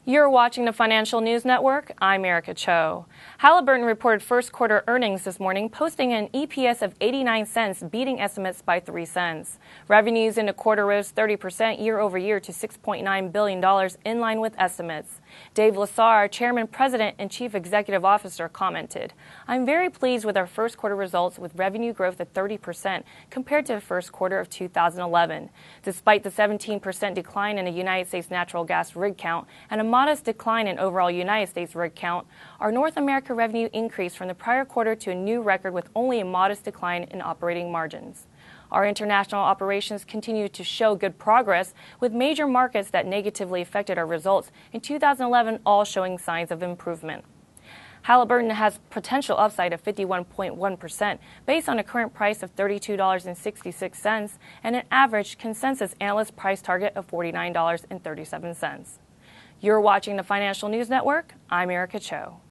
You're watching the Financial News Network. I'm Erica Cho. Halliburton reported first quarter earnings this morning, posting an EPS of 89 cents, beating estimates by 3 cents. Revenues in the quarter rose 30% year over year to $6.9 billion, in line with estimates. Dave Lesar, Chairman, President, and Chief Executive Officer, commented, "I'm very pleased with our first quarter results with revenue growth of 30% compared to the first quarter of 2011. Despite the 17% decline in the United States natural gas rig count and a modest decline in overall United States rig count, our North America revenue increased from the prior quarter to a new record with only a modest decline in operating margins. Our international operations continue to show good progress, with major markets that negatively affected our results in 2011 all showing signs of improvement." Halliburton has potential upside of 51.1% based on a current price of $32.66 and an average consensus analyst price target of $49.37. You're watching the Financial News Network. I'm Erica Cho.